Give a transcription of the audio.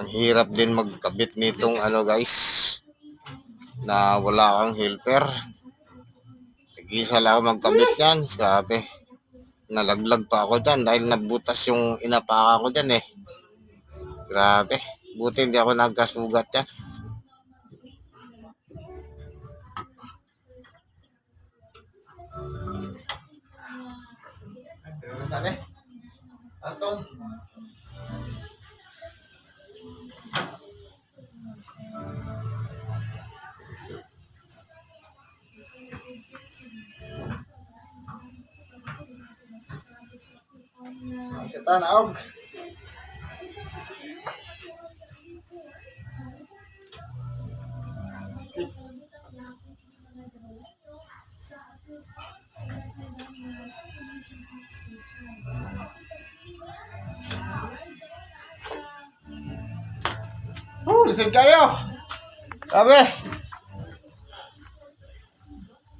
Ang hirap din magkabit nitong ano guys, na wala kang helper. Nag-isa lang ako magkabit yan. Grabe. Nalaglag pa ako dyan dahil nagbutas yung inapaka ko dyan eh. Grabe. Buti hindi ako nagkasugat yan. Sabi? Anton? Kita naog. Lisod kayo. Sabi.